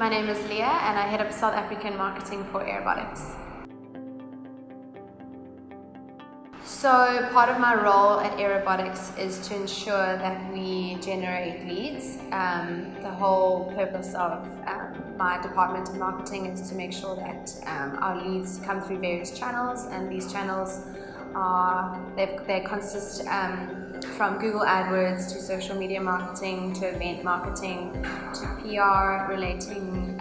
My name is Leah and I head up South African marketing for Aerobotics. So part of my role at Aerobotics is to ensure that we generate leads. The whole purpose of my department of marketing is to make sure that our leads come through various channels, and these channels they consist from Google AdWords to social media marketing to event marketing to PR relating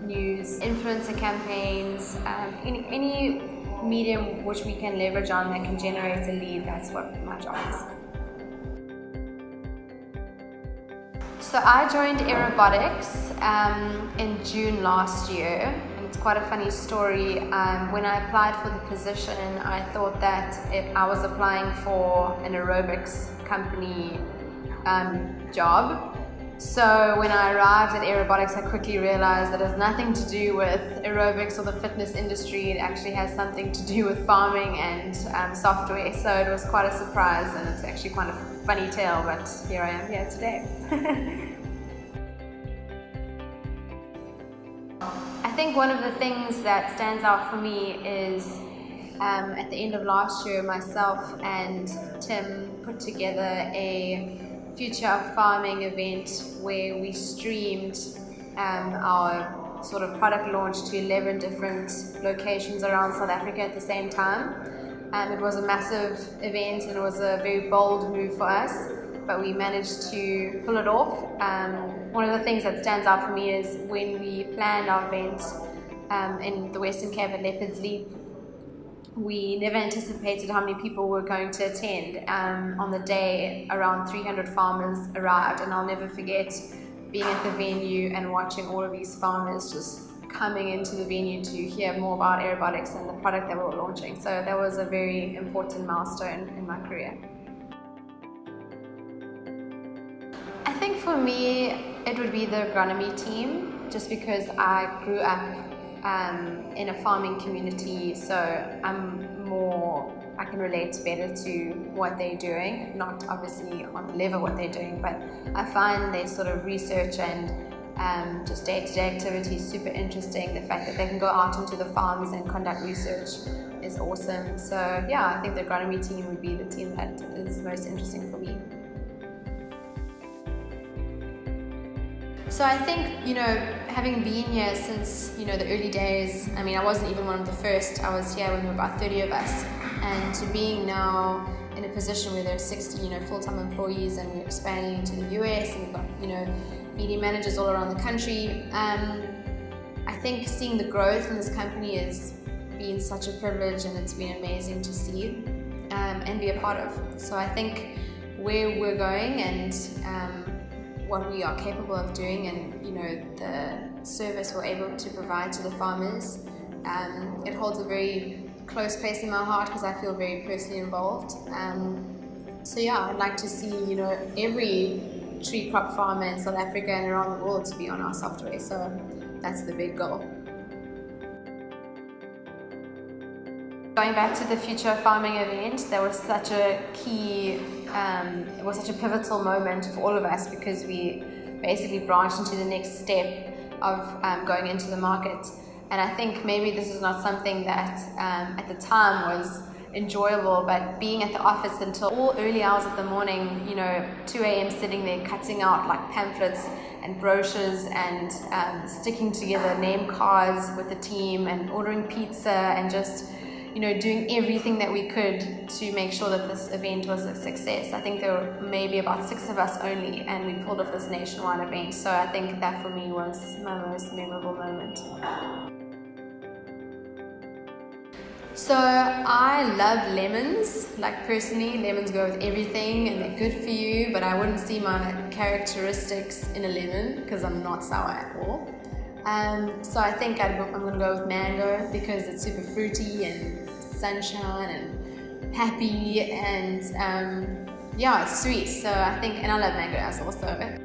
news, influencer campaigns, any medium which we can leverage on that can generate a lead. That's what my job is. So I joined Aerobotics in June last year, and it's quite a funny story. When I applied for the position, I thought that I was applying for an aerobics company job. So when I arrived at Aerobotics, I quickly realized that it has nothing to do with aerobics or the fitness industry. It actually has something to do with farming and software. So it was quite a surprise, and it's actually quite a funny tale, but here I am here today. I think one of the things that stands out for me is at the end of last year, myself and Tim put together a Future of Farming event where we streamed our sort of product launch to 11 different locations around South Africa at the same time. It was a massive event and it was a very bold move for us, but we managed to pull it off. One of the things that stands out for me is when we planned our event in the Western Cape at Leopard's Leap, we never anticipated how many people were going to attend. On the day, around 300 farmers arrived, and I'll never forget being at the venue and watching all of these farmers just coming into the venue to hear more about Aerobotics and the product that we were launching. So that was a very important milestone in my career. I think for me, it would be the agronomy team, just because I grew up in a farming community, so I can relate better to what they're doing, not obviously on the level what they're doing, but I find their sort of research and just day-to-day activities super interesting. The fact that they can go out into the farms and conduct research is awesome. So yeah, I think the agronomy team would be the team that is most interesting for me. So I think, having been here since, the early days, I wasn't even one of the first. I was here when there were about 30 of us. And to being now in a position where there are 60, full-time employees, and we're expanding into the US, and we've got, media managers all around the country. I think seeing the growth in this company has been such a privilege, and it's been amazing to see and be a part of. So I think where we're going and what we are capable of doing, and the service we're able to provide to the farmers, it holds a very close place in my heart because I feel very personally involved. So yeah, I'd like to see every tree crop farmer in South Africa and around the world to be on our software. So that's the big goal. Going back to the Future of Farming event, that was such a key, it was such a pivotal moment for all of us, because we basically branched into the next step of going into the market. And I think maybe this is not something that at the time was enjoyable, but being at the office until all early hours of the morning, 2 a.m. sitting there cutting out like pamphlets and brochures and sticking together name cards with the team and ordering pizza and just doing everything that we could to make sure that this event was a success. I think there were maybe about 6 of us only, and we pulled off this nationwide event. So I think that for me was my most memorable moment. So I love lemons. Like personally, lemons go with everything and they're good for you, but I wouldn't see my characteristics in a lemon because I'm not sour at all. So I think I'm going to go with mango because it's super fruity and sunshine and happy, and yeah, it's sweet. So I think, and I love mango as well. So